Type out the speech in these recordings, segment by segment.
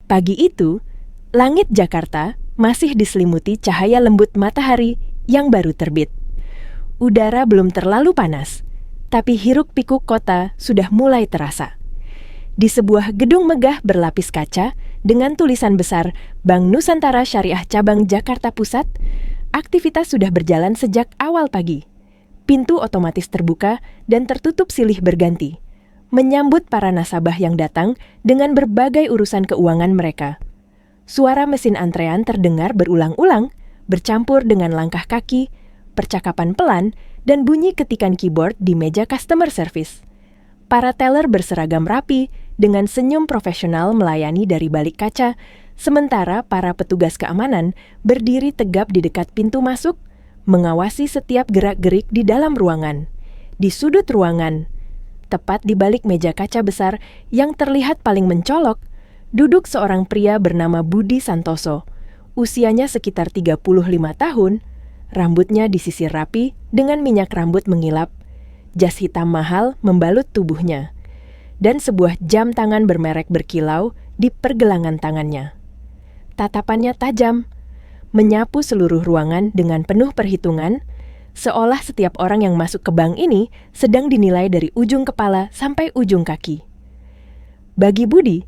Pagi itu, langit Jakarta masih diselimuti cahaya lembut matahari yang baru terbit. Udara belum terlalu panas, tapi hiruk-pikuk kota sudah mulai terasa. Di sebuah gedung megah berlapis kaca dengan tulisan besar Bank Nusantara Syariah Cabang Jakarta Pusat, aktivitas sudah berjalan sejak awal pagi. Pintu otomatis terbuka dan tertutup silih berganti, menyambut para nasabah yang datang dengan berbagai urusan keuangan mereka. Suara mesin antrean terdengar berulang-ulang, bercampur dengan langkah kaki, percakapan pelan, dan bunyi ketikan keyboard di meja customer service. Para teller berseragam rapi, dengan senyum profesional melayani dari balik kaca, sementara para petugas keamanan berdiri tegap di dekat pintu masuk, mengawasi setiap gerak-gerik di dalam ruangan. Di sudut ruangan, tepat di balik meja kaca besar yang terlihat paling mencolok, duduk seorang pria bernama Budi Santoso. Usianya sekitar 35 tahun, rambutnya disisir rapi dengan minyak rambut mengilap, jas hitam mahal membalut tubuhnya, dan sebuah jam tangan bermerek berkilau di pergelangan tangannya. Tatapannya tajam, menyapu seluruh ruangan dengan penuh perhitungan, seolah setiap orang yang masuk ke bank ini sedang dinilai dari ujung kepala sampai ujung kaki. Bagi Budi,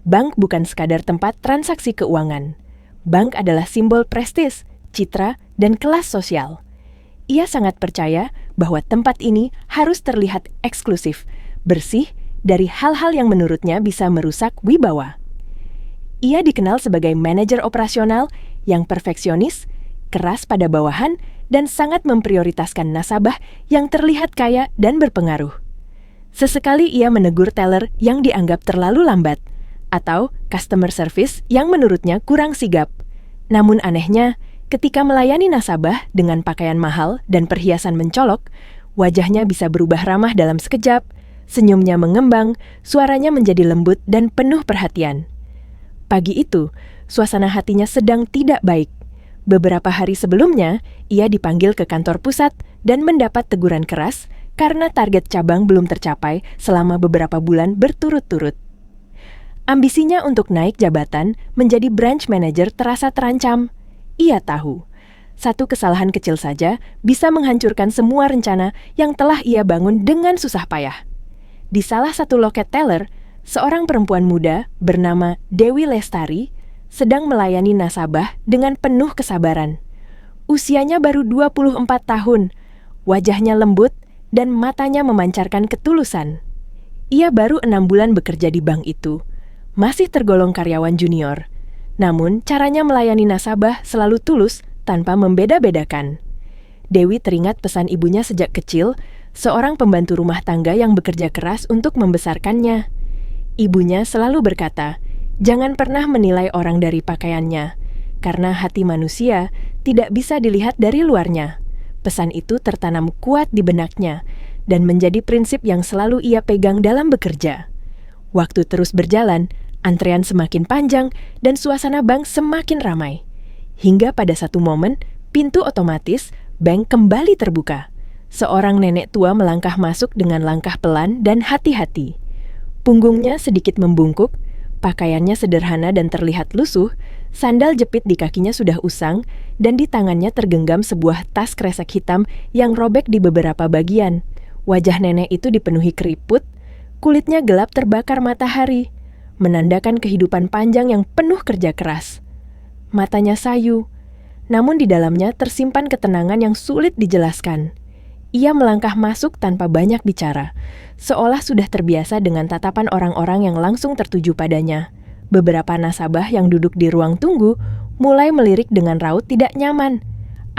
bank bukan sekadar tempat transaksi keuangan. Bank adalah simbol prestis, citra, dan kelas sosial. Ia sangat percaya bahwa tempat ini harus terlihat eksklusif, bersih, dari hal-hal yang menurutnya bisa merusak wibawa. Ia dikenal sebagai manajer operasional yang perfeksionis, keras pada bawahan, dan sangat memprioritaskan nasabah yang terlihat kaya dan berpengaruh. Sesekali ia menegur teller yang dianggap terlalu lambat, atau customer service yang menurutnya kurang sigap. Namun anehnya, ketika melayani nasabah dengan pakaian mahal dan perhiasan mencolok, wajahnya bisa berubah ramah dalam sekejap, senyumnya mengembang, suaranya menjadi lembut dan penuh perhatian. Pagi itu, suasana hatinya sedang tidak baik. Beberapa hari sebelumnya, ia dipanggil ke kantor pusat dan mendapat teguran keras karena target cabang belum tercapai selama beberapa bulan berturut-turut. Ambisinya untuk naik jabatan menjadi branch manager terasa terancam. Ia tahu, satu kesalahan kecil saja bisa menghancurkan semua rencana yang telah ia bangun dengan susah payah. Di salah satu loket teller, seorang perempuan muda bernama Dewi Lestari sedang melayani nasabah dengan penuh kesabaran. Usianya baru 24 tahun, wajahnya lembut dan matanya memancarkan ketulusan. Ia baru 6 bulan bekerja di bank itu, masih tergolong karyawan junior. Namun, caranya melayani nasabah selalu tulus tanpa membeda-bedakan. Dewi teringat pesan ibunya sejak kecil, seorang pembantu rumah tangga yang bekerja keras untuk membesarkannya. Ibunya selalu berkata, jangan pernah menilai orang dari pakaiannya, karena hati manusia tidak bisa dilihat dari luarnya. Pesan itu tertanam kuat di benaknya, dan menjadi prinsip yang selalu ia pegang dalam bekerja. Waktu terus berjalan, antrean semakin panjang, dan suasana bank semakin ramai. Hingga pada satu momen, pintu otomatis bank kembali terbuka. Seorang nenek tua melangkah masuk dengan langkah pelan dan hati-hati. Punggungnya sedikit membungkuk, pakaiannya sederhana dan terlihat lusuh, sandal jepit di kakinya sudah usang, dan di tangannya tergenggam sebuah tas kresek hitam yang robek di beberapa bagian. Wajah nenek itu dipenuhi keriput, kulitnya gelap terbakar matahari, menandakan kehidupan panjang yang penuh kerja keras. Matanya sayu, namun di dalamnya tersimpan ketenangan yang sulit dijelaskan. Ia melangkah masuk tanpa banyak bicara, seolah sudah terbiasa dengan tatapan orang-orang yang langsung tertuju padanya. Beberapa nasabah yang duduk di ruang tunggu mulai melirik dengan raut tidak nyaman.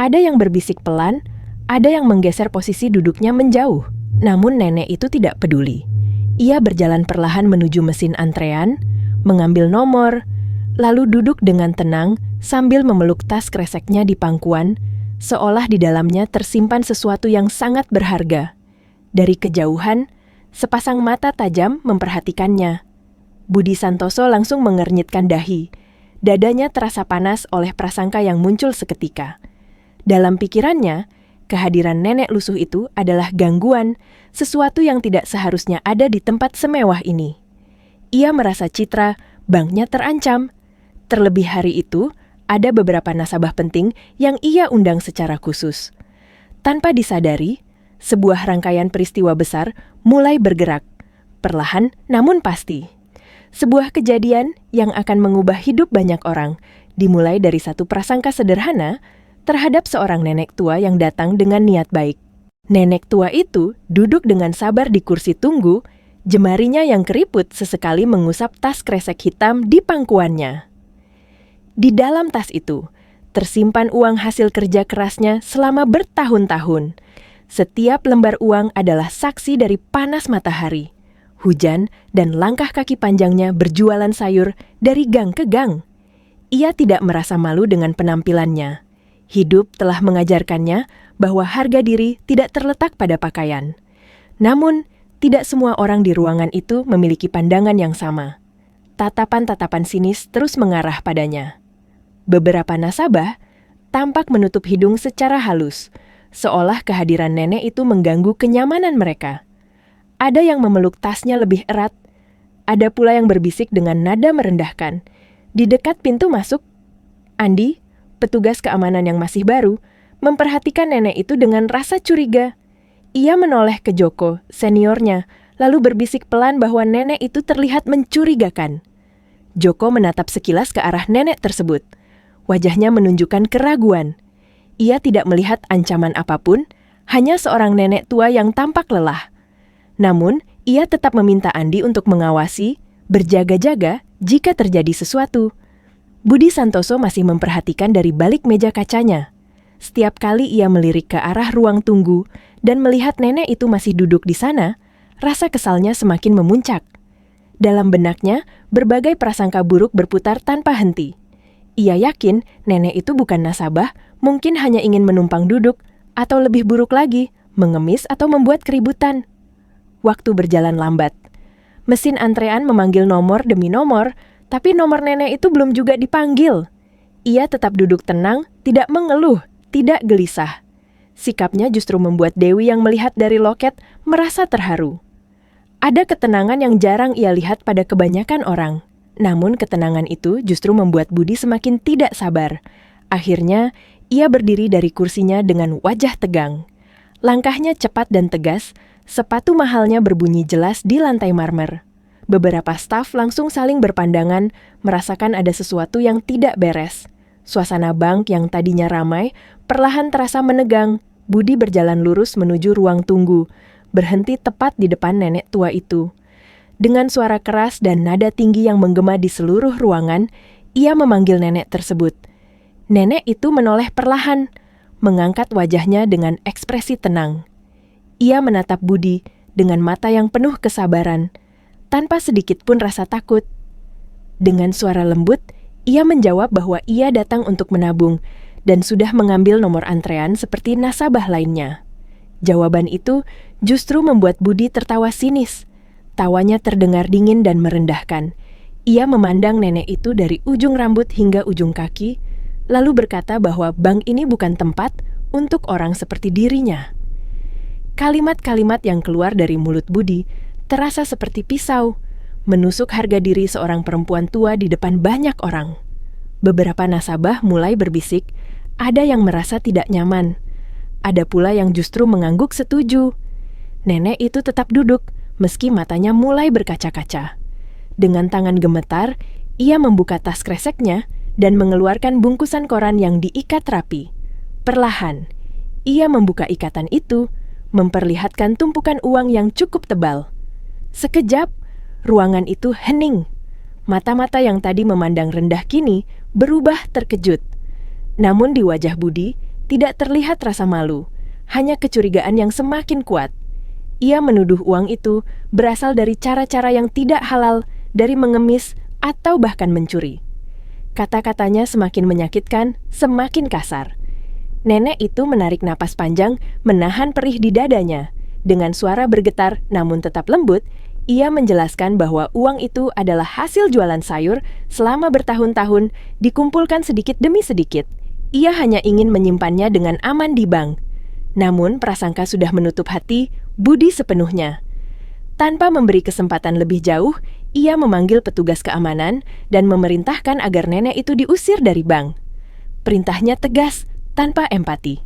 Ada yang berbisik pelan, ada yang menggeser posisi duduknya menjauh. Namun nenek itu tidak peduli. Ia berjalan perlahan menuju mesin antrean, mengambil nomor, lalu duduk dengan tenang sambil memeluk tas kreseknya di pangkuan, seolah di dalamnya tersimpan sesuatu yang sangat berharga. Dari kejauhan, sepasang mata tajam memperhatikannya. Budi Santoso langsung mengernyitkan dahi. Dadanya terasa panas oleh prasangka yang muncul seketika. Dalam pikirannya, kehadiran nenek lusuh itu adalah gangguan, sesuatu yang tidak seharusnya ada di tempat semewah ini. Ia merasa citra banknya terancam. Terlebih hari itu, ada beberapa nasabah penting yang ia undang secara khusus. Tanpa disadari, sebuah rangkaian peristiwa besar mulai bergerak, perlahan namun pasti. Sebuah kejadian yang akan mengubah hidup banyak orang, dimulai dari satu prasangka sederhana terhadap seorang nenek tua yang datang dengan niat baik. Nenek tua itu duduk dengan sabar di kursi tunggu, jemarinya yang keriput sesekali mengusap tas kresek hitam di pangkuannya. Di dalam tas itu, tersimpan uang hasil kerja kerasnya selama bertahun-tahun. Setiap lembar uang adalah saksi dari panas matahari, hujan, dan langkah kaki panjangnya berjualan sayur dari gang ke gang. Ia tidak merasa malu dengan penampilannya. Hidup telah mengajarkannya bahwa harga diri tidak terletak pada pakaian. Namun, tidak semua orang di ruangan itu memiliki pandangan yang sama. Tatapan-tatapan sinis terus mengarah padanya. Beberapa nasabah tampak menutup hidung secara halus, seolah kehadiran nenek itu mengganggu kenyamanan mereka. Ada yang memeluk tasnya lebih erat, ada pula yang berbisik dengan nada merendahkan. Di dekat pintu masuk, Andi, petugas keamanan yang masih baru, memperhatikan nenek itu dengan rasa curiga. Ia menoleh ke Joko, seniornya, lalu berbisik pelan bahwa nenek itu terlihat mencurigakan. Joko menatap sekilas ke arah nenek tersebut. Wajahnya menunjukkan keraguan. Ia tidak melihat ancaman apapun, hanya seorang nenek tua yang tampak lelah. Namun, ia tetap meminta Andi untuk mengawasi, berjaga-jaga jika terjadi sesuatu. Budi Santoso masih memperhatikan dari balik meja kacanya. Setiap kali ia melirik ke arah ruang tunggu dan melihat nenek itu masih duduk di sana, rasa kesalnya semakin memuncak. Dalam benaknya, berbagai prasangka buruk berputar tanpa henti. Ia yakin nenek itu bukan nasabah, mungkin hanya ingin menumpang duduk, atau lebih buruk lagi, mengemis atau membuat keributan. Waktu berjalan lambat. Mesin antrean memanggil nomor demi nomor, tapi nomor nenek itu belum juga dipanggil. Ia tetap duduk tenang, tidak mengeluh, tidak gelisah. Sikapnya justru membuat Dewi yang melihat dari loket merasa terharu. Ada ketenangan yang jarang ia lihat pada kebanyakan orang. Namun ketenangan itu justru membuat Budi semakin tidak sabar. Akhirnya, ia berdiri dari kursinya dengan wajah tegang. Langkahnya cepat dan tegas, sepatu mahalnya berbunyi jelas di lantai marmer. Beberapa staf langsung saling berpandangan, merasakan ada sesuatu yang tidak beres. Suasana bank yang tadinya ramai, perlahan terasa menegang. Budi berjalan lurus menuju ruang tunggu, berhenti tepat di depan nenek tua itu. Dengan suara keras dan nada tinggi yang menggema di seluruh ruangan, ia memanggil nenek tersebut. Nenek itu menoleh perlahan, mengangkat wajahnya dengan ekspresi tenang. Ia menatap Budi dengan mata yang penuh kesabaran, tanpa sedikit pun rasa takut. Dengan suara lembut, ia menjawab bahwa ia datang untuk menabung dan sudah mengambil nomor antrean seperti nasabah lainnya. Jawaban itu justru membuat Budi tertawa sinis. Tawanya terdengar dingin dan merendahkan. Ia memandang nenek itu dari ujung rambut hingga ujung kaki, lalu berkata bahwa bank ini bukan tempat untuk orang seperti dirinya. Kalimat-kalimat yang keluar dari mulut Budi terasa seperti pisau, menusuk harga diri seorang perempuan tua di depan banyak orang. Beberapa nasabah mulai berbisik, ada yang merasa tidak nyaman. Ada pula yang justru mengangguk setuju. Nenek itu tetap duduk, meski matanya mulai berkaca-kaca. Dengan tangan gemetar, ia membuka tas kreseknya dan mengeluarkan bungkusan koran yang diikat rapi. Perlahan, ia membuka ikatan itu, memperlihatkan tumpukan uang yang cukup tebal. Sekejap, ruangan itu hening. Mata-mata yang tadi memandang rendah kini berubah terkejut. Namun di wajah Budi tidak terlihat rasa malu, hanya kecurigaan yang semakin kuat. Ia menuduh uang itu berasal dari cara-cara yang tidak halal, dari mengemis atau bahkan mencuri. Kata-katanya semakin menyakitkan, semakin kasar. Nenek itu menarik napas panjang, menahan perih di dadanya. Dengan suara bergetar namun tetap lembut, ia menjelaskan bahwa uang itu adalah hasil jualan sayur selama bertahun-tahun, dikumpulkan sedikit demi sedikit. Ia hanya ingin menyimpannya dengan aman di bank. Namun prasangka sudah menutup hati Budi sepenuhnya. Tanpa memberi kesempatan lebih jauh, ia memanggil petugas keamanan dan memerintahkan agar nenek itu diusir dari bank. Perintahnya tegas, tanpa empati.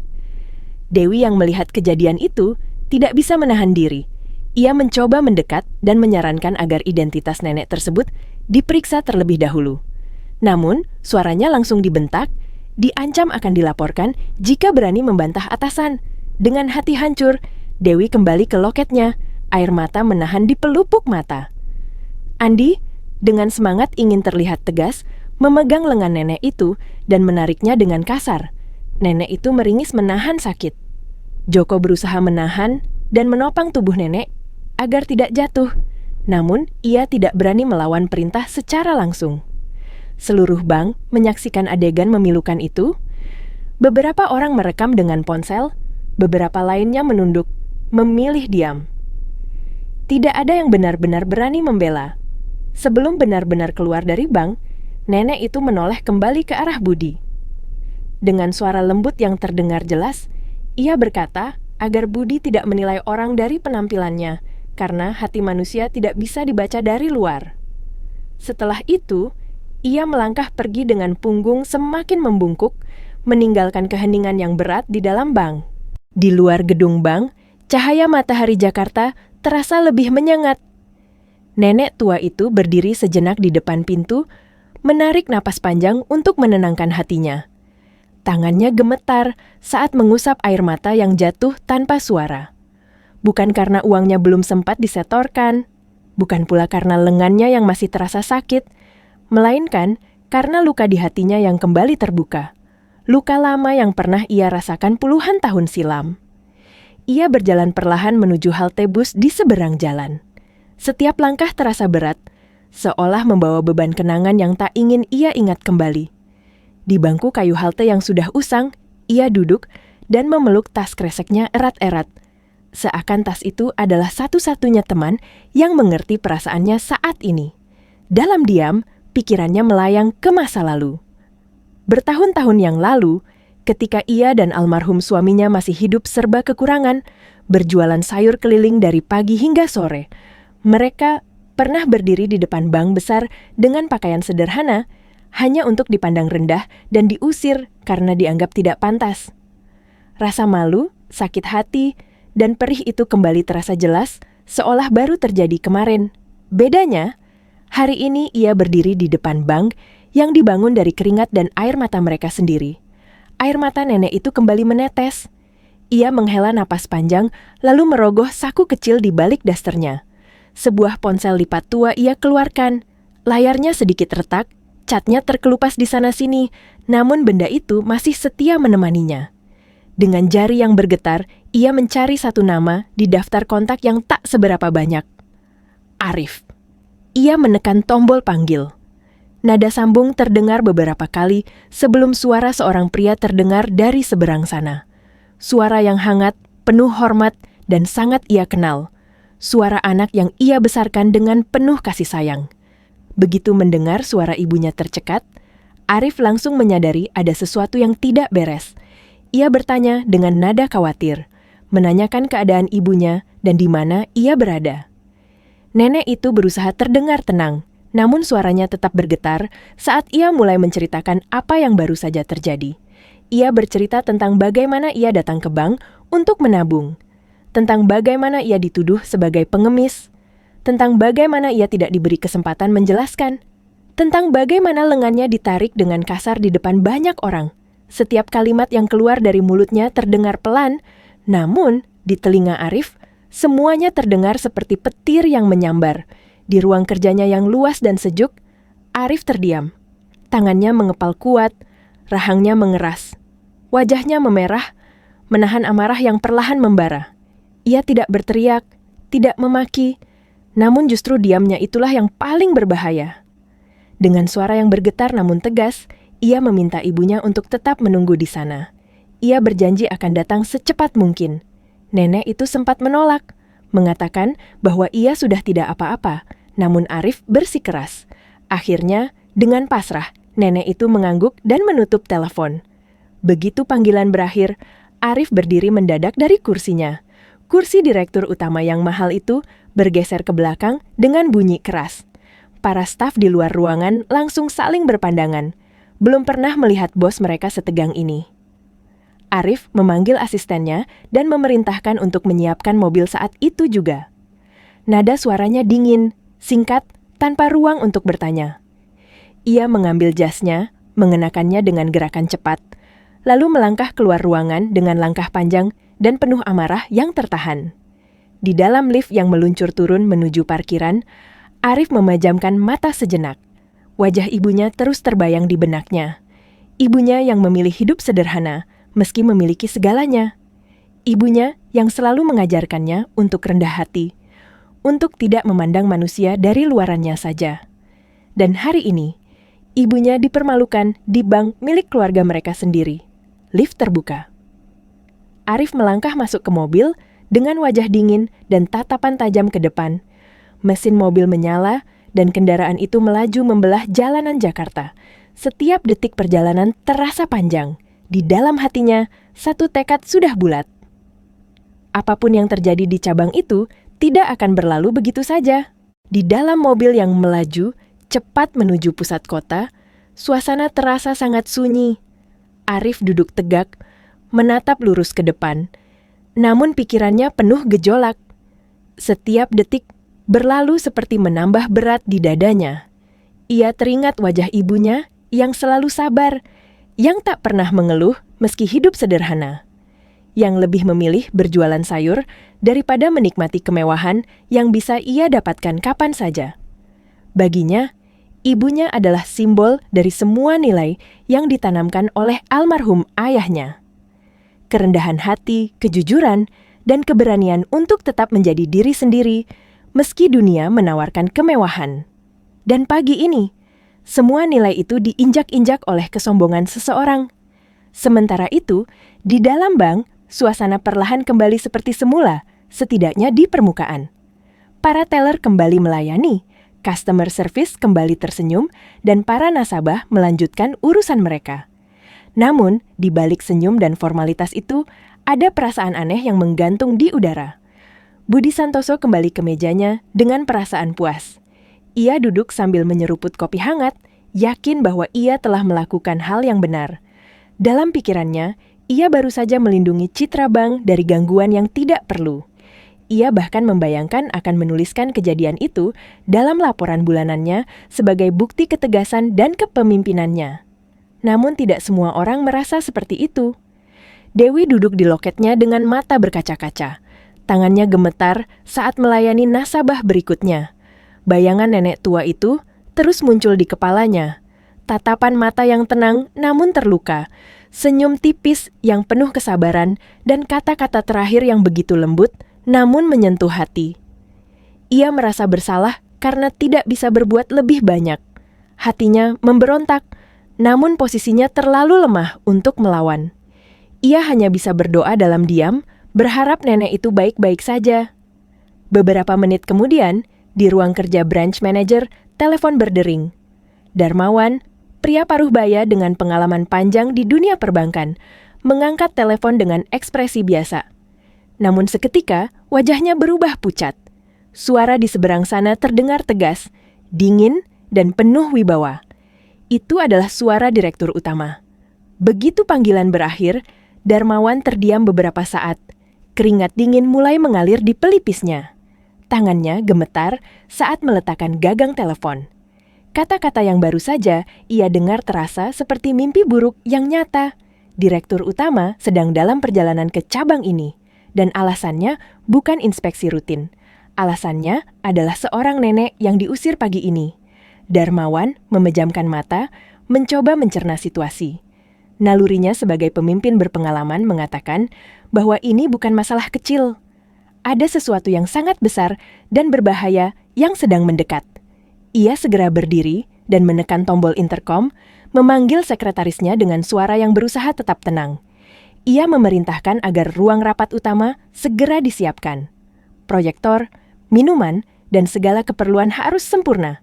Dewi yang melihat kejadian itu tidak bisa menahan diri. Ia mencoba mendekat dan menyarankan agar identitas nenek tersebut diperiksa terlebih dahulu. Namun, suaranya langsung dibentak, diancam akan dilaporkan jika berani membantah atasan. Dengan hati hancur, Dewi kembali ke loketnya, air mata menahan di pelupuk mata. Andi, dengan semangat ingin terlihat tegas, memegang lengan nenek itu dan menariknya dengan kasar. Nenek itu meringis menahan sakit. Joko berusaha menahan dan menopang tubuh nenek agar tidak jatuh. Namun, ia tidak berani melawan perintah secara langsung. Seluruh bank menyaksikan adegan memilukan itu. Beberapa orang merekam dengan ponsel, beberapa lainnya menunduk, memilih diam. Tidak ada yang benar-benar berani membela. Sebelum benar-benar keluar dari bank, nenek itu menoleh kembali ke arah Budi. Dengan suara lembut yang terdengar jelas, ia berkata agar Budi tidak menilai orang dari penampilannya, karena hati manusia tidak bisa dibaca dari luar. Setelah itu, ia melangkah pergi dengan punggung semakin membungkuk, meninggalkan keheningan yang berat di dalam bank. Di luar gedung bank, cahaya matahari Jakarta terasa lebih menyengat. Nenek tua itu berdiri sejenak di depan pintu, menarik napas panjang untuk menenangkan hatinya. Tangannya gemetar saat mengusap air mata yang jatuh tanpa suara. Bukan karena uangnya belum sempat disetorkan, bukan pula karena lengannya yang masih terasa sakit, melainkan karena luka di hatinya yang kembali terbuka. Luka lama yang pernah ia rasakan puluhan tahun silam. Ia berjalan perlahan menuju halte bus di seberang jalan. Setiap langkah terasa berat, seolah membawa beban kenangan yang tak ingin ia ingat kembali. Di bangku kayu halte yang sudah usang, ia duduk dan memeluk tas kreseknya erat-erat. Seakan tas itu adalah satu-satunya teman yang mengerti perasaannya saat ini. Dalam diam, pikirannya melayang ke masa lalu. Bertahun-tahun yang lalu, ketika ia dan almarhum suaminya masih hidup serba kekurangan, berjualan sayur keliling dari pagi hingga sore, mereka pernah berdiri di depan bank besar dengan pakaian sederhana, hanya untuk dipandang rendah dan diusir karena dianggap tidak pantas. Rasa malu, sakit hati, dan perih itu kembali terasa jelas, seolah baru terjadi kemarin. Bedanya, hari ini ia berdiri di depan bank yang dibangun dari keringat dan air mata mereka sendiri. Air mata nenek itu kembali menetes. Ia menghela napas panjang, lalu merogoh saku kecil di balik dasternya. Sebuah ponsel lipat tua ia keluarkan. Layarnya sedikit retak, catnya terkelupas di sana-sini, namun benda itu masih setia menemaninya. Dengan jari yang bergetar, ia mencari satu nama di daftar kontak yang tak seberapa banyak. Arif. Ia menekan tombol panggil. Nada sambung terdengar beberapa kali sebelum suara seorang pria terdengar dari seberang sana. Suara yang hangat, penuh hormat, dan sangat ia kenal. Suara anak yang ia besarkan dengan penuh kasih sayang. Begitu mendengar suara ibunya tercekat, Arif langsung menyadari ada sesuatu yang tidak beres. Ia bertanya dengan nada khawatir, menanyakan keadaan ibunya dan di mana ia berada. Nenek itu berusaha terdengar tenang, namun suaranya tetap bergetar saat ia mulai menceritakan apa yang baru saja terjadi. Ia bercerita tentang bagaimana ia datang ke bank untuk menabung, tentang bagaimana ia dituduh sebagai pengemis, tentang bagaimana ia tidak diberi kesempatan menjelaskan, tentang bagaimana lengannya ditarik dengan kasar di depan banyak orang. Setiap kalimat yang keluar dari mulutnya terdengar pelan, namun di telinga Arif, semuanya terdengar seperti petir yang menyambar. Di ruang kerjanya yang luas dan sejuk, Arif terdiam. Tangannya mengepal kuat, rahangnya mengeras. Wajahnya memerah, menahan amarah yang perlahan membara. Ia tidak berteriak, tidak memaki, namun justru diamnya itulah yang paling berbahaya. Dengan suara yang bergetar namun tegas, ia meminta ibunya untuk tetap menunggu di sana. Ia berjanji akan datang secepat mungkin. Nenek itu sempat menolak, mengatakan bahwa ia sudah tidak apa-apa, namun Arif bersikeras. Akhirnya, dengan pasrah, nenek itu mengangguk dan menutup telepon. Begitu panggilan berakhir, Arif berdiri mendadak dari kursinya. Kursi direktur utama yang mahal itu bergeser ke belakang dengan bunyi keras. Para staf di luar ruangan langsung saling berpandangan. Belum pernah melihat bos mereka setegang ini. Arif memanggil asistennya dan memerintahkan untuk menyiapkan mobil saat itu juga. Nada suaranya dingin, singkat, tanpa ruang untuk bertanya. Ia mengambil jasnya, mengenakannya dengan gerakan cepat, lalu melangkah keluar ruangan dengan langkah panjang dan penuh amarah yang tertahan. Di dalam lift yang meluncur turun menuju parkiran, Arif memejamkan mata sejenak. Wajah ibunya terus terbayang di benaknya. Ibunya yang memilih hidup sederhana, meski memiliki segalanya. Ibunya yang selalu mengajarkannya untuk rendah hati, untuk tidak memandang manusia dari luarannya saja. Dan hari ini, ibunya dipermalukan di bank milik keluarga mereka sendiri. Lift terbuka. Arif melangkah masuk ke mobil dengan wajah dingin dan tatapan tajam ke depan. Mesin mobil menyala dan kendaraan itu melaju membelah jalanan Jakarta. Setiap detik perjalanan terasa panjang. Di dalam hatinya, satu tekad sudah bulat. Apapun yang terjadi di cabang itu tidak akan berlalu begitu saja. Di dalam mobil yang melaju, cepat menuju pusat kota, suasana terasa sangat sunyi. Arif duduk tegak, menatap lurus ke depan. Namun pikirannya penuh gejolak. Setiap detik berlalu seperti menambah berat di dadanya. Ia teringat wajah ibunya yang selalu sabar, yang tak pernah mengeluh meski hidup sederhana, yang lebih memilih berjualan sayur daripada menikmati kemewahan yang bisa ia dapatkan kapan saja. Baginya, ibunya adalah simbol dari semua nilai yang ditanamkan oleh almarhum ayahnya. Kerendahan hati, kejujuran, dan keberanian untuk tetap menjadi diri sendiri meski dunia menawarkan kemewahan. Dan pagi ini, semua nilai itu diinjak-injak oleh kesombongan seseorang. Sementara itu, di dalam bank, suasana perlahan kembali seperti semula, setidaknya di permukaan. Para teller kembali melayani, customer service kembali tersenyum, dan para nasabah melanjutkan urusan mereka. Namun, di balik senyum dan formalitas itu, ada perasaan aneh yang menggantung di udara. Budi Santoso kembali ke mejanya dengan perasaan puas. Ia duduk sambil menyeruput kopi hangat, yakin bahwa ia telah melakukan hal yang benar. Dalam pikirannya, ia baru saja melindungi citra bank dari gangguan yang tidak perlu. Ia bahkan membayangkan akan menuliskan kejadian itu dalam laporan bulanannya sebagai bukti ketegasan dan kepemimpinannya. Namun tidak semua orang merasa seperti itu. Dewi duduk di loketnya dengan mata berkaca-kaca. Tangannya gemetar saat melayani nasabah berikutnya. Bayangan nenek tua itu terus muncul di kepalanya. Tatapan mata yang tenang namun terluka. Senyum tipis yang penuh kesabaran dan kata-kata terakhir yang begitu lembut namun menyentuh hati. Ia merasa bersalah karena tidak bisa berbuat lebih banyak. Hatinya memberontak, namun posisinya terlalu lemah untuk melawan. Ia hanya bisa berdoa dalam diam, berharap nenek itu baik-baik saja. Beberapa menit kemudian, di ruang kerja branch manager, telepon berdering. Darmawan, pria paruh baya dengan pengalaman panjang di dunia perbankan, mengangkat telepon dengan ekspresi biasa. Namun seketika, wajahnya berubah pucat. Suara di seberang sana terdengar tegas, dingin, dan penuh wibawa. Itu adalah suara direktur utama. Begitu panggilan berakhir, Darmawan terdiam beberapa saat. Keringat dingin mulai mengalir di pelipisnya. Tangannya gemetar saat meletakkan gagang telepon. Kata-kata yang baru saja ia dengar terasa seperti mimpi buruk yang nyata. Direktur utama sedang dalam perjalanan ke cabang ini. Dan alasannya bukan inspeksi rutin. Alasannya adalah seorang nenek yang diusir pagi ini. Darmawan memejamkan mata, mencoba mencerna situasi. Nalurinya sebagai pemimpin berpengalaman mengatakan bahwa ini bukan masalah kecil. Ada sesuatu yang sangat besar dan berbahaya yang sedang mendekat. Ia segera berdiri dan menekan tombol intercom, memanggil sekretarisnya dengan suara yang berusaha tetap tenang. Ia memerintahkan agar ruang rapat utama segera disiapkan. Proyektor, minuman, dan segala keperluan harus sempurna.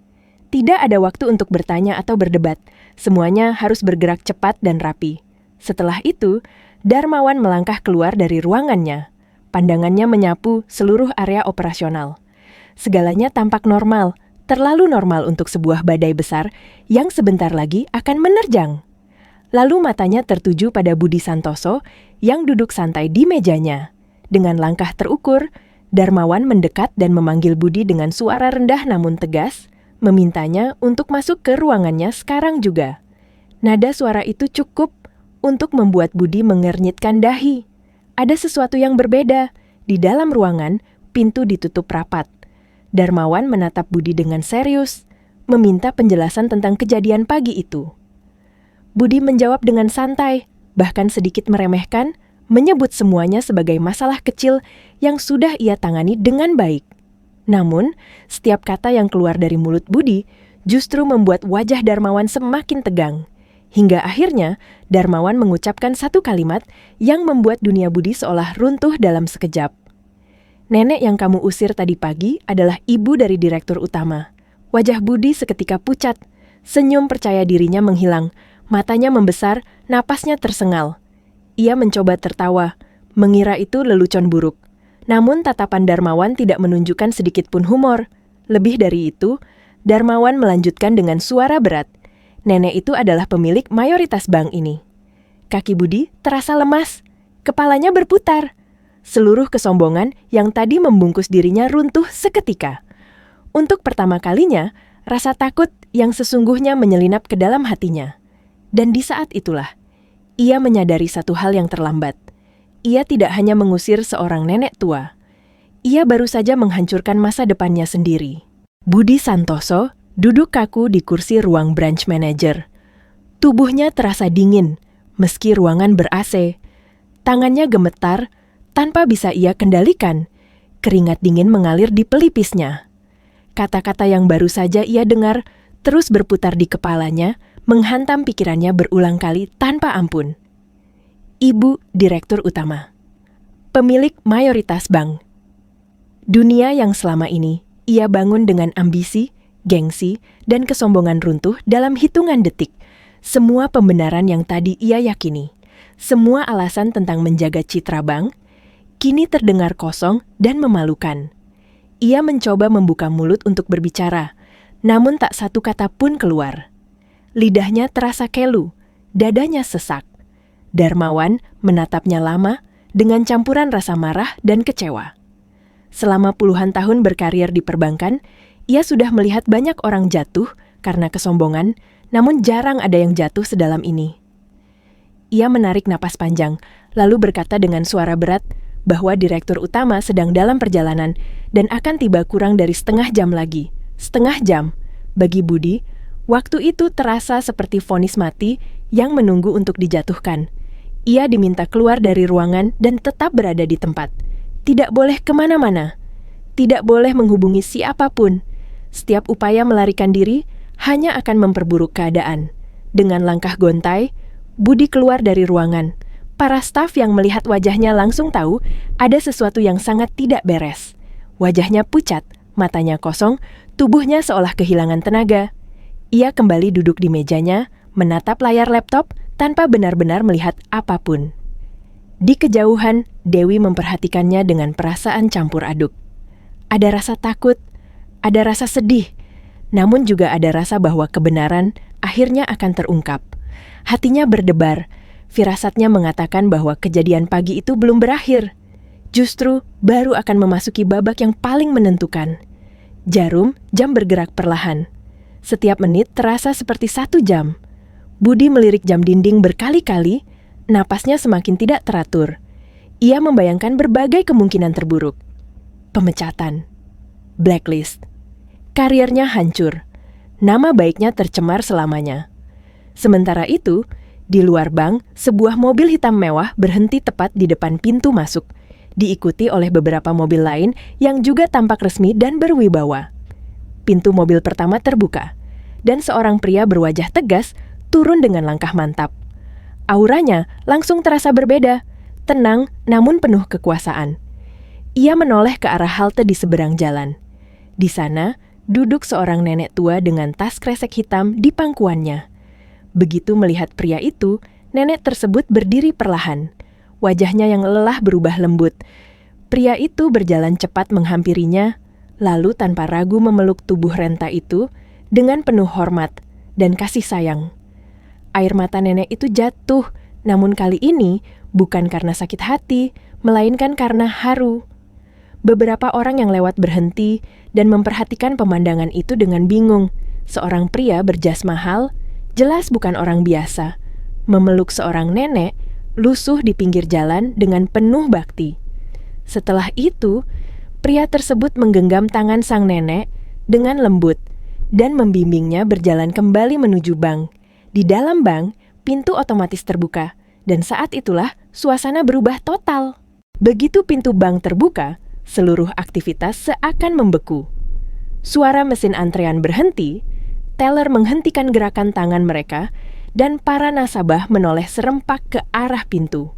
Tidak ada waktu untuk bertanya atau berdebat. Semuanya harus bergerak cepat dan rapi. Setelah itu, Darmawan melangkah keluar dari ruangannya. Pandangannya menyapu seluruh area operasional. Segalanya tampak normal, terlalu normal untuk sebuah badai besar yang sebentar lagi akan menerjang. Lalu matanya tertuju pada Budi Santoso yang duduk santai di mejanya. Dengan langkah terukur, Darmawan mendekat dan memanggil Budi dengan suara rendah namun tegas, memintanya untuk masuk ke ruangannya sekarang juga. Nada suara itu cukup untuk membuat Budi mengernyitkan dahi. Ada sesuatu yang berbeda. Di dalam ruangan, pintu ditutup rapat. Darmawan menatap Budi dengan serius, meminta penjelasan tentang kejadian pagi itu. Budi menjawab dengan santai, bahkan sedikit meremehkan, menyebut semuanya sebagai masalah kecil yang sudah ia tangani dengan baik. Namun, setiap kata yang keluar dari mulut Budi justru membuat wajah Darmawan semakin tegang. Hingga akhirnya, Darmawan mengucapkan satu kalimat yang membuat dunia Budi seolah runtuh dalam sekejap. Nenek yang kamu usir tadi pagi adalah ibu dari direktur utama. Wajah Budi seketika pucat, senyum percaya dirinya menghilang, matanya membesar, napasnya tersengal. Ia mencoba tertawa, mengira itu lelucon buruk. Namun tatapan Darmawan tidak menunjukkan sedikit pun humor. Lebih dari itu, Darmawan melanjutkan dengan suara berat. Nenek itu adalah pemilik mayoritas bank ini. Kaki Budi terasa lemas, kepalanya berputar. Seluruh kesombongan yang tadi membungkus dirinya runtuh seketika. Untuk pertama kalinya, rasa takut yang sesungguhnya menyelinap ke dalam hatinya. Dan di saat itulah, ia menyadari satu hal yang terlambat. Ia tidak hanya mengusir seorang nenek tua. Ia baru saja menghancurkan masa depannya sendiri. Budi Santoso duduk kaku di kursi ruang branch manager. Tubuhnya terasa dingin, meski ruangan ber-AC. Tangannya gemetar, tanpa bisa ia kendalikan. Keringat dingin mengalir di pelipisnya. Kata-kata yang baru saja ia dengar terus berputar di kepalanya, menghantam pikirannya berulang kali tanpa ampun. Ibu direktur utama. Pemilik mayoritas bank. Dunia yang selama ini ia bangun dengan ambisi, gengsi, dan kesombongan runtuh dalam hitungan detik. Semua pembenaran yang tadi ia yakini, semua alasan tentang menjaga citra bank, kini terdengar kosong dan memalukan. Ia mencoba membuka mulut untuk berbicara, namun tak satu kata pun keluar. Lidahnya terasa kelu, dadanya sesak. Darmawan menatapnya lama dengan campuran rasa marah dan kecewa. Selama puluhan tahun berkarir di perbankan, ia sudah melihat banyak orang jatuh karena kesombongan, namun jarang ada yang jatuh sedalam ini. Ia menarik napas panjang, lalu berkata dengan suara berat, bahwa direktur utama sedang dalam perjalanan dan akan tiba kurang dari setengah jam lagi. Setengah jam. Bagi Budi, waktu itu terasa seperti vonis mati yang menunggu untuk dijatuhkan. Ia diminta keluar dari ruangan dan tetap berada di tempat. Tidak boleh kemana-mana. Tidak boleh menghubungi siapapun. Setiap upaya melarikan diri hanya akan memperburuk keadaan. Dengan langkah gontai, Budi keluar dari ruangan. Para staf yang melihat wajahnya langsung tahu ada sesuatu yang sangat tidak beres. Wajahnya pucat, matanya kosong, tubuhnya seolah kehilangan tenaga. Ia kembali duduk di mejanya, menatap layar laptop tanpa benar-benar melihat apapun. Di kejauhan, Dewi memperhatikannya dengan perasaan campur aduk. Ada rasa takut, ada rasa sedih, namun juga ada rasa bahwa kebenaran akhirnya akan terungkap. Hatinya berdebar. Firasatnya mengatakan bahwa kejadian pagi itu belum berakhir. Justru baru akan memasuki babak yang paling menentukan. Jam bergerak perlahan. Setiap menit terasa seperti 1 jam. Budi melirik jam dinding berkali-kali, napasnya semakin tidak teratur. Ia membayangkan berbagai kemungkinan terburuk. Pemecatan. Blacklist. Karirnya hancur. Nama baiknya tercemar selamanya. Sementara itu, di luar bank, sebuah mobil hitam mewah berhenti tepat di depan pintu masuk, diikuti oleh beberapa mobil lain yang juga tampak resmi dan berwibawa. Pintu mobil pertama terbuka, dan seorang pria berwajah tegas turun dengan langkah mantap. Auranya langsung terasa berbeda, tenang namun penuh kekuasaan. Ia menoleh ke arah halte di seberang jalan. Di sana, duduk seorang nenek tua dengan tas kresek hitam di pangkuannya. Begitu melihat pria itu, nenek tersebut berdiri perlahan. Wajahnya yang lelah berubah lembut. Pria itu berjalan cepat menghampirinya, lalu tanpa ragu memeluk tubuh renta itu dengan penuh hormat dan kasih sayang. Air mata nenek itu jatuh, namun kali ini bukan karena sakit hati, melainkan karena haru. Beberapa orang yang lewat berhenti dan memperhatikan pemandangan itu dengan bingung. Seorang pria berjas mahal, jelas bukan orang biasa, memeluk seorang nenek lusuh di pinggir jalan dengan penuh bakti. Setelah itu, pria tersebut menggenggam tangan sang nenek dengan lembut dan membimbingnya berjalan kembali menuju bank. Di dalam bank, pintu otomatis terbuka, dan saat itulah suasana berubah total. Begitu pintu bank terbuka, seluruh aktivitas seakan membeku. Suara mesin antrean berhenti, teller menghentikan gerakan tangan mereka, dan para nasabah menoleh serempak ke arah pintu.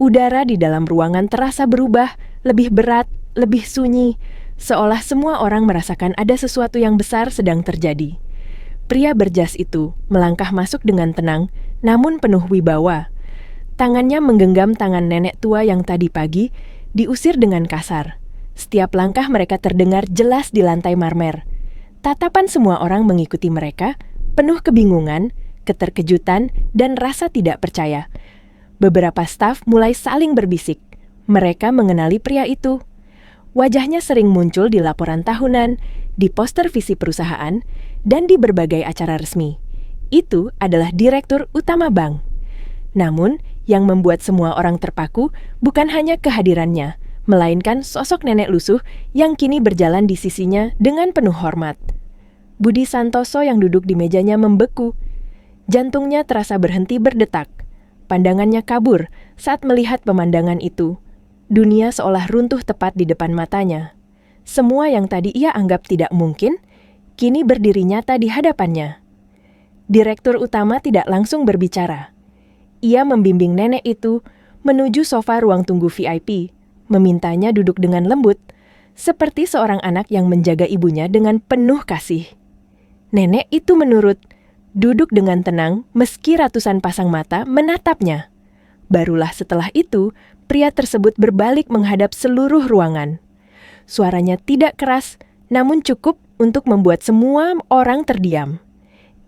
Udara di dalam ruangan terasa berubah, lebih berat, lebih sunyi, seolah semua orang merasakan ada sesuatu yang besar sedang terjadi. Pria berjas itu melangkah masuk dengan tenang, namun penuh wibawa. Tangannya menggenggam tangan nenek tua yang tadi pagi diusir dengan kasar. Setiap langkah mereka terdengar jelas di lantai marmer. Tatapan semua orang mengikuti mereka, penuh kebingungan, keterkejutan, dan rasa tidak percaya. Beberapa staf mulai saling berbisik. Mereka mengenali pria itu. Wajahnya sering muncul di laporan tahunan, di poster visi perusahaan, dan di berbagai acara resmi. Itu adalah direktur utama bank. Namun, yang membuat semua orang terpaku bukan hanya kehadirannya, melainkan sosok nenek lusuh yang kini berjalan di sisinya dengan penuh hormat. Budi Santoso yang duduk di mejanya membeku. Jantungnya terasa berhenti berdetak. Pandangannya kabur saat melihat pemandangan itu. Dunia seolah runtuh tepat di depan matanya. Semua yang tadi ia anggap tidak mungkin, kini berdiri nyata di hadapannya. Direktur utama tidak langsung berbicara. Ia membimbing nenek itu menuju sofa ruang tunggu VIP, memintanya duduk dengan lembut, seperti seorang anak yang menjaga ibunya dengan penuh kasih. Nenek itu menurut, duduk dengan tenang meski ratusan pasang mata menatapnya. Barulah setelah itu, pria tersebut berbalik menghadap seluruh ruangan. Suaranya tidak keras, namun cukup untuk membuat semua orang terdiam.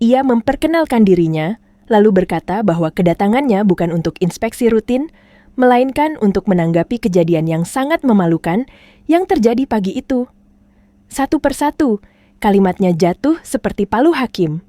Ia memperkenalkan dirinya, lalu berkata bahwa kedatangannya bukan untuk inspeksi rutin, melainkan untuk menanggapi kejadian yang sangat memalukan yang terjadi pagi itu. Satu persatu, kalimatnya jatuh seperti palu hakim.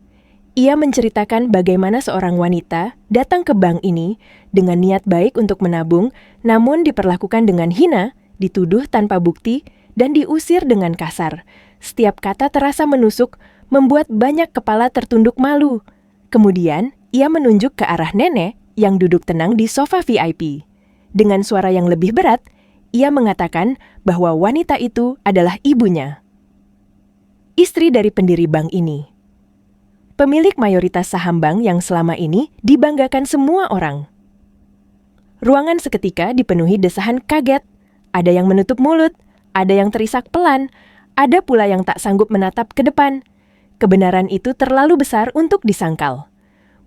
Ia menceritakan bagaimana seorang wanita datang ke bank ini dengan niat baik untuk menabung, namun diperlakukan dengan hina, dituduh tanpa bukti, dan diusir dengan kasar. Setiap kata terasa menusuk, membuat banyak kepala tertunduk malu. Kemudian, ia menunjuk ke arah nenek yang duduk tenang di sofa VIP. Dengan suara yang lebih berat, ia mengatakan bahwa wanita itu adalah ibunya. Istri dari pendiri bank ini. Pemilik mayoritas saham bank yang selama ini dibanggakan semua orang. Ruangan seketika dipenuhi desahan kaget. Ada yang menutup mulut, ada yang terisak pelan, ada pula yang tak sanggup menatap ke depan. Kebenaran itu terlalu besar untuk disangkal.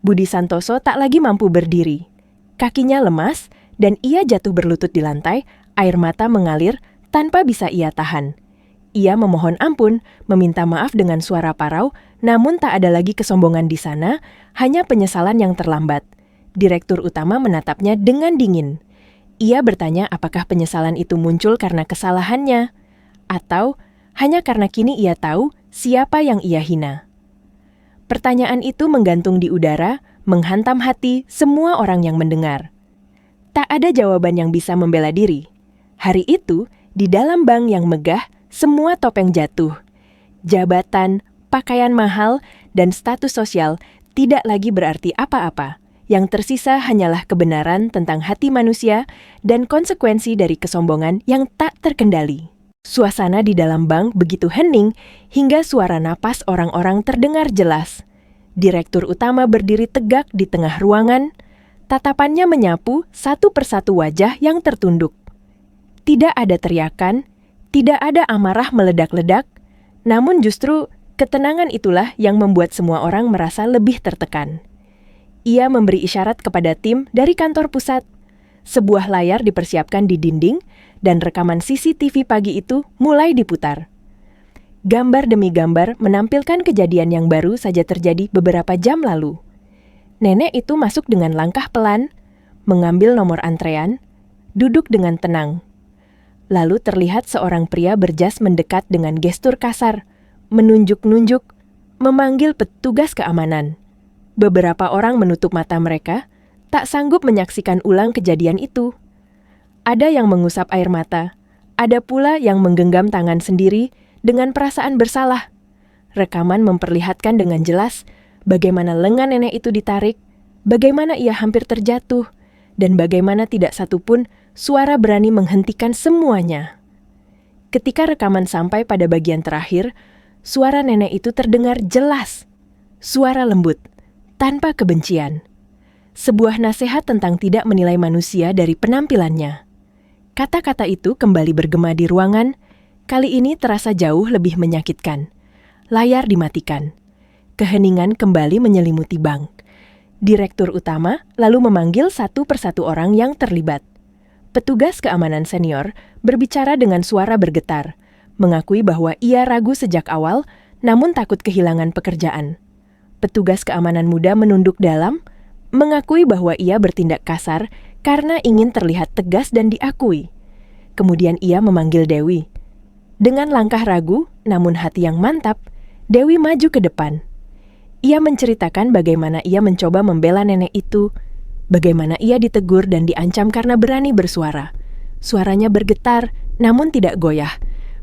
Budi Santoso tak lagi mampu berdiri. Kakinya lemas dan ia jatuh berlutut di lantai, air mata mengalir tanpa bisa ia tahan. Ia memohon ampun, meminta maaf dengan suara parau, namun tak ada lagi kesombongan di sana, hanya penyesalan yang terlambat. Direktur utama menatapnya dengan dingin. Ia bertanya apakah penyesalan itu muncul karena kesalahannya, atau hanya karena kini ia tahu siapa yang ia hina. Pertanyaan itu menggantung di udara, menghantam hati semua orang yang mendengar. Tak ada jawaban yang bisa membela diri. Hari itu, di dalam bank yang megah, semua topeng jatuh. Jabatan, pakaian mahal, dan status sosial tidak lagi berarti apa-apa. Yang tersisa hanyalah kebenaran tentang hati manusia dan konsekuensi dari kesombongan yang tak terkendali. Suasana di dalam bank begitu hening hingga suara napas orang-orang terdengar jelas. Direktur utama berdiri tegak di tengah ruangan, tatapannya menyapu satu persatu wajah yang tertunduk. Tidak ada teriakan, tidak ada amarah meledak-ledak, namun justru ketenangan itulah yang membuat semua orang merasa lebih tertekan. Ia memberi isyarat kepada tim dari kantor pusat. Sebuah layar dipersiapkan di dinding, dan rekaman CCTV pagi itu mulai diputar. Gambar demi gambar menampilkan kejadian yang baru saja terjadi beberapa jam lalu. Nenek itu masuk dengan langkah pelan, mengambil nomor antrean, duduk dengan tenang. Lalu terlihat seorang pria berjas mendekat dengan gestur kasar, menunjuk-nunjuk, memanggil petugas keamanan. Beberapa orang menutup mata mereka, tak sanggup menyaksikan ulang kejadian itu. Ada yang mengusap air mata, ada pula yang menggenggam tangan sendiri dengan perasaan bersalah. Rekaman memperlihatkan dengan jelas bagaimana lengan nenek itu ditarik, bagaimana ia hampir terjatuh, dan bagaimana tidak satupun suara berani menghentikan semuanya. Ketika rekaman sampai pada bagian terakhir, suara nenek itu terdengar jelas. Suara lembut, tanpa kebencian. Sebuah nasihat tentang tidak menilai manusia dari penampilannya. Kata-kata itu kembali bergema di ruangan, kali ini terasa jauh lebih menyakitkan. Layar dimatikan. Keheningan kembali menyelimuti bank. Direktur utama lalu memanggil satu persatu orang yang terlibat. Petugas keamanan senior berbicara dengan suara bergetar, mengakui bahwa ia ragu sejak awal, namun takut kehilangan pekerjaan. Petugas keamanan muda menunduk dalam, mengakui bahwa ia bertindak kasar karena ingin terlihat tegas dan diakui. Kemudian ia memanggil Dewi. Dengan langkah ragu, namun hati yang mantap, Dewi maju ke depan. Ia menceritakan bagaimana ia mencoba membela nenek itu, bagaimana ia ditegur dan diancam karena berani bersuara. Suaranya bergetar, namun tidak goyah.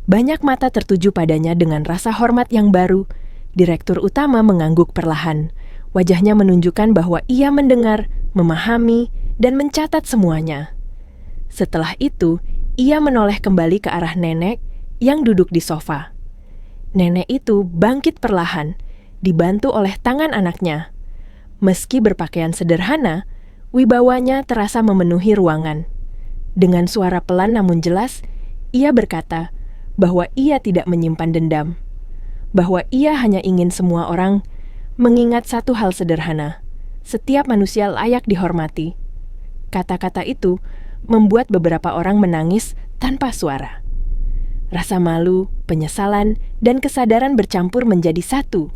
Banyak mata tertuju padanya dengan rasa hormat yang baru. Direktur utama mengangguk perlahan. Wajahnya menunjukkan bahwa ia mendengar, memahami, dan mencatat semuanya. Setelah itu, ia menoleh kembali ke arah nenek yang duduk di sofa. Nenek itu bangkit perlahan, dibantu oleh tangan anaknya. Meski berpakaian sederhana, wibawanya terasa memenuhi ruangan. Dengan suara pelan namun jelas, ia berkata bahwa ia tidak menyimpan dendam. Bahwa ia hanya ingin semua orang mengingat satu hal sederhana, setiap manusia layak dihormati. Kata-kata itu membuat beberapa orang menangis tanpa suara. Rasa malu, penyesalan, dan kesadaran bercampur menjadi satu.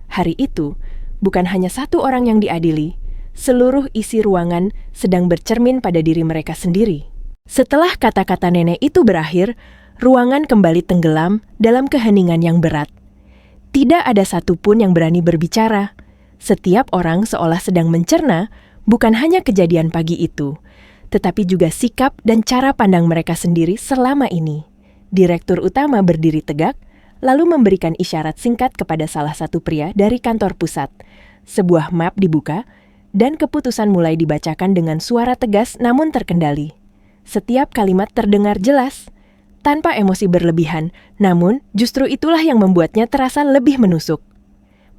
Hari itu, bukan hanya satu orang yang diadili, seluruh isi ruangan sedang bercermin pada diri mereka sendiri. Setelah kata-kata nenek itu berakhir, ruangan kembali tenggelam dalam keheningan yang berat. Tidak ada satupun yang berani berbicara. Setiap orang seolah sedang mencerna bukan hanya kejadian pagi itu, tetapi juga sikap dan cara pandang mereka sendiri selama ini. Direktur utama berdiri tegak, lalu memberikan isyarat singkat kepada salah satu pria dari kantor pusat. Sebuah map dibuka, dan keputusan mulai dibacakan dengan suara tegas namun terkendali. Setiap kalimat terdengar jelas, tanpa emosi berlebihan, namun justru itulah yang membuatnya terasa lebih menusuk.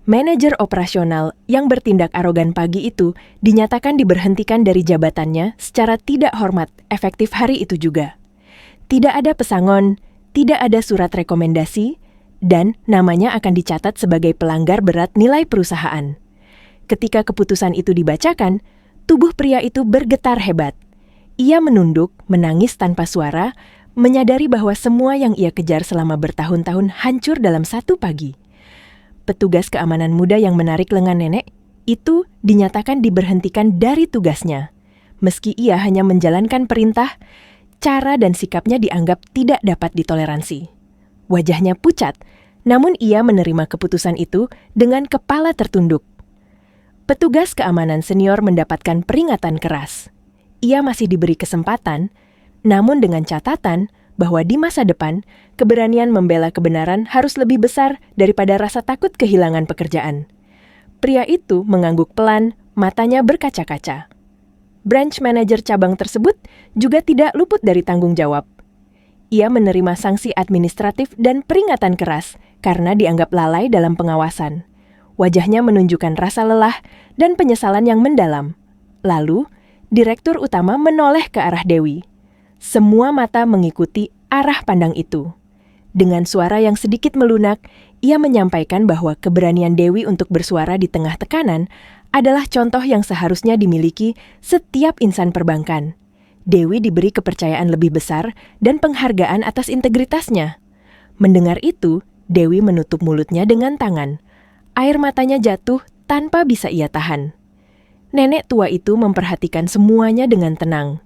Manajer operasional yang bertindak arogan pagi itu dinyatakan diberhentikan dari jabatannya secara tidak hormat efektif hari itu juga. Tidak ada pesangon, tidak ada surat rekomendasi, dan namanya akan dicatat sebagai pelanggar berat nilai perusahaan. Ketika keputusan itu dibacakan, tubuh pria itu bergetar hebat. Ia menunduk, menangis tanpa suara, menyadari bahwa semua yang ia kejar selama bertahun-tahun hancur dalam satu pagi. Petugas keamanan muda yang menarik lengan nenek itu dinyatakan diberhentikan dari tugasnya. Meski ia hanya menjalankan perintah, cara dan sikapnya dianggap tidak dapat ditoleransi. Wajahnya pucat, namun ia menerima keputusan itu dengan kepala tertunduk. Petugas keamanan senior mendapatkan peringatan keras. Ia masih diberi kesempatan, namun dengan catatan bahwa di masa depan, keberanian membela kebenaran harus lebih besar daripada rasa takut kehilangan pekerjaan. Pria itu mengangguk pelan, matanya berkaca-kaca. Branch manager cabang tersebut juga tidak luput dari tanggung jawab. Ia menerima sanksi administratif dan peringatan keras karena dianggap lalai dalam pengawasan. Wajahnya menunjukkan rasa lelah dan penyesalan yang mendalam. Lalu, direktur utama menoleh ke arah Dewi. Semua mata mengikuti arah pandang itu. Dengan suara yang sedikit melunak, ia menyampaikan bahwa keberanian Dewi untuk bersuara di tengah tekanan adalah contoh yang seharusnya dimiliki setiap insan perbankan. Dewi diberi kepercayaan lebih besar dan penghargaan atas integritasnya. Mendengar itu, Dewi menutup mulutnya dengan tangan. Air matanya jatuh tanpa bisa ia tahan. Nenek tua itu memperhatikan semuanya dengan tenang.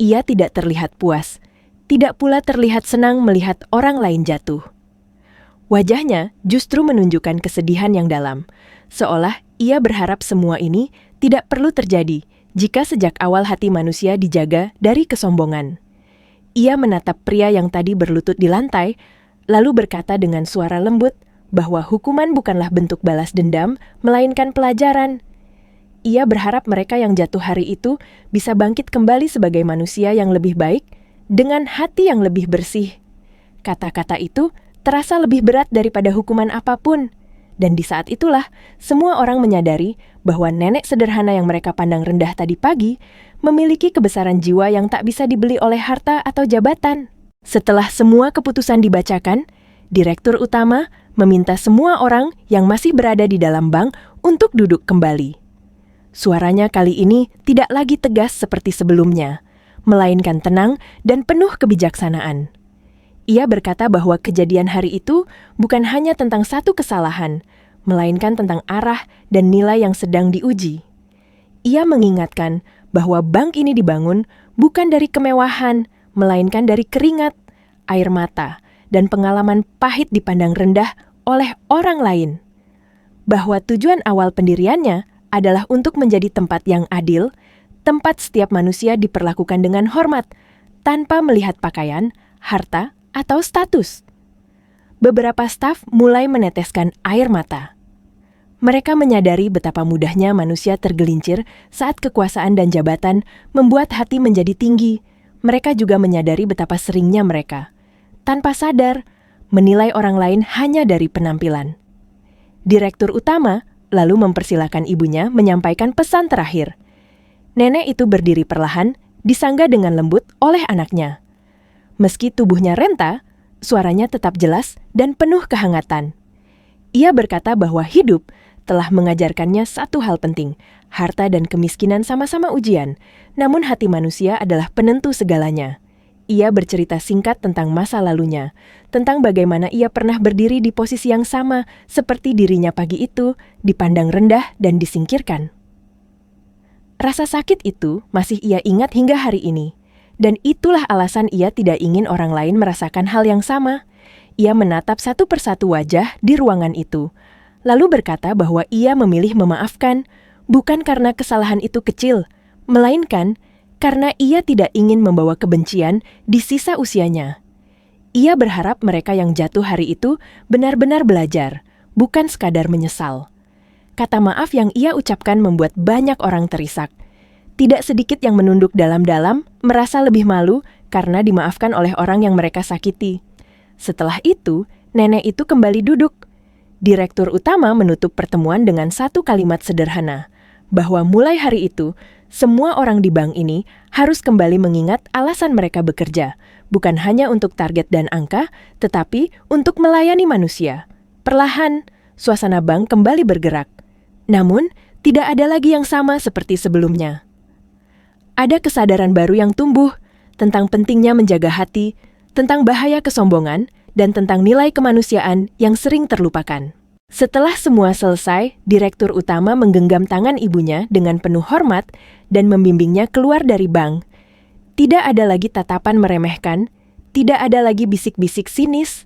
Ia tidak terlihat puas, tidak pula terlihat senang melihat orang lain jatuh. Wajahnya justru menunjukkan kesedihan yang dalam, seolah ia berharap semua ini tidak perlu terjadi jika sejak awal hati manusia dijaga dari kesombongan. Ia menatap pria yang tadi berlutut di lantai, lalu berkata dengan suara lembut bahwa hukuman bukanlah bentuk balas dendam, melainkan pelajaran. Ia berharap mereka yang jatuh hari itu bisa bangkit kembali sebagai manusia yang lebih baik, dengan hati yang lebih bersih. Kata-kata itu terasa lebih berat daripada hukuman apapun. Dan di saat itulah, semua orang menyadari bahwa nenek sederhana yang mereka pandang rendah tadi pagi memiliki kebesaran jiwa yang tak bisa dibeli oleh harta atau jabatan. Setelah semua keputusan dibacakan, Direktur Utama meminta semua orang yang masih berada di dalam bank untuk duduk kembali. Suaranya kali ini tidak lagi tegas seperti sebelumnya, melainkan tenang dan penuh kebijaksanaan. Ia berkata bahwa kejadian hari itu bukan hanya tentang satu kesalahan, melainkan tentang arah dan nilai yang sedang diuji. Ia mengingatkan bahwa bank ini dibangun bukan dari kemewahan, melainkan dari keringat, air mata, dan pengalaman pahit dipandang rendah oleh orang lain. Bahwa tujuan awal pendiriannya adalah untuk menjadi tempat yang adil, tempat setiap manusia diperlakukan dengan hormat, tanpa melihat pakaian, harta, atau status. Beberapa staf mulai meneteskan air mata. Mereka menyadari betapa mudahnya manusia tergelincir saat kekuasaan dan jabatan membuat hati menjadi tinggi. Mereka juga menyadari betapa seringnya mereka, tanpa sadar, menilai orang lain hanya dari penampilan. Direktur Utama lalu mempersilakan ibunya menyampaikan pesan terakhir. Nenek itu berdiri perlahan, disangga dengan lembut oleh anaknya. Meski tubuhnya renta, suaranya tetap jelas dan penuh kehangatan. Ia berkata bahwa hidup telah mengajarkannya satu hal penting, harta dan kemiskinan sama-sama ujian, namun hati manusia adalah penentu segalanya. Ia bercerita singkat tentang masa lalunya, tentang bagaimana ia pernah berdiri di posisi yang sama seperti dirinya pagi itu, dipandang rendah dan disingkirkan. Rasa sakit itu masih ia ingat hingga hari ini. Dan itulah alasan ia tidak ingin orang lain merasakan hal yang sama. Ia menatap satu persatu wajah di ruangan itu, lalu berkata bahwa ia memilih memaafkan, bukan karena kesalahan itu kecil, melainkan karena ia tidak ingin membawa kebencian di sisa usianya. Ia berharap mereka yang jatuh hari itu benar-benar belajar, bukan sekadar menyesal. Kata maaf yang ia ucapkan membuat banyak orang terisak. Tidak sedikit yang menunduk dalam-dalam, merasa lebih malu karena dimaafkan oleh orang yang mereka sakiti. Setelah itu, nenek itu kembali duduk. Direktur Utama menutup pertemuan dengan satu kalimat sederhana, bahwa mulai hari itu, semua orang di bank ini harus kembali mengingat alasan mereka bekerja, bukan hanya untuk target dan angka, tetapi untuk melayani manusia. Perlahan, suasana bank kembali bergerak. Namun, tidak ada lagi yang sama seperti sebelumnya. Ada kesadaran baru yang tumbuh tentang pentingnya menjaga hati, tentang bahaya kesombongan, dan tentang nilai kemanusiaan yang sering terlupakan. Setelah semua selesai, Direktur Utama menggenggam tangan ibunya dengan penuh hormat dan membimbingnya keluar dari bank. Tidak ada lagi tatapan meremehkan, tidak ada lagi bisik-bisik sinis.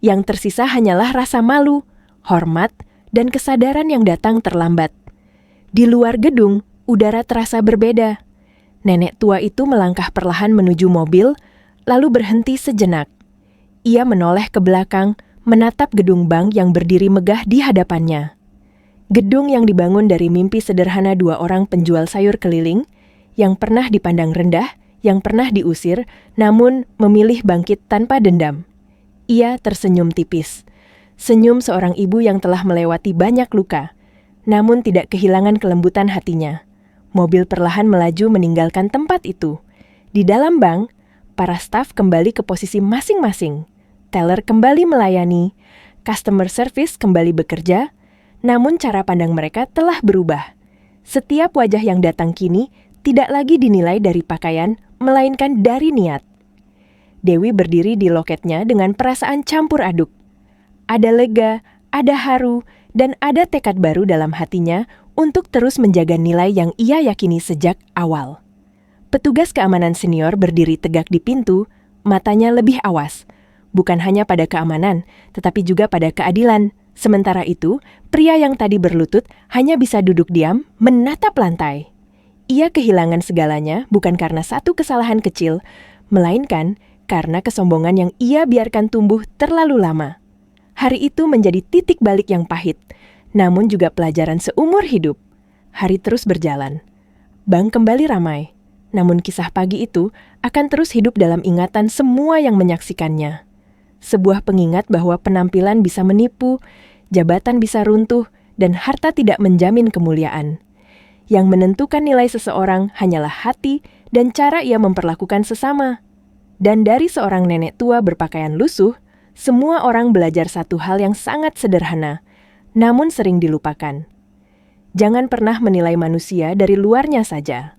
Yang tersisa hanyalah rasa malu, hormat, dan kesadaran yang datang terlambat. Di luar gedung, udara terasa berbeda. Nenek tua itu melangkah perlahan menuju mobil, lalu berhenti sejenak. Ia menoleh ke belakang, menatap gedung bank yang berdiri megah di hadapannya. Gedung yang dibangun dari mimpi sederhana dua orang penjual sayur keliling, yang pernah dipandang rendah, yang pernah diusir, namun memilih bangkit tanpa dendam. Ia tersenyum tipis. Senyum seorang ibu yang telah melewati banyak luka, namun tidak kehilangan kelembutan hatinya. Mobil perlahan melaju meninggalkan tempat itu. Di dalam bank, para staf kembali ke posisi masing-masing. Teller kembali melayani, customer service kembali bekerja, namun cara pandang mereka telah berubah. Setiap wajah yang datang kini tidak lagi dinilai dari pakaian, melainkan dari niat. Dewi berdiri di loketnya dengan perasaan campur aduk. Ada lega, ada haru, dan ada tekad baru dalam hatinya untuk terus menjaga nilai yang ia yakini sejak awal. Petugas keamanan senior berdiri tegak di pintu, matanya lebih awas. Bukan hanya pada keamanan, tetapi juga pada keadilan. Sementara itu, pria yang tadi berlutut hanya bisa duduk diam, menatap lantai. Ia kehilangan segalanya bukan karena satu kesalahan kecil, melainkan karena kesombongan yang ia biarkan tumbuh terlalu lama. Hari itu menjadi titik balik yang pahit, namun juga pelajaran seumur hidup. Hari terus berjalan. Bank kembali ramai, namun kisah pagi itu akan terus hidup dalam ingatan semua yang menyaksikannya. Sebuah pengingat bahwa penampilan bisa menipu, jabatan bisa runtuh, dan harta tidak menjamin kemuliaan. Yang menentukan nilai seseorang hanyalah hati dan cara ia memperlakukan sesama. Dan dari seorang nenek tua berpakaian lusuh, semua orang belajar satu hal yang sangat sederhana, namun sering dilupakan. Jangan pernah menilai manusia dari luarnya saja.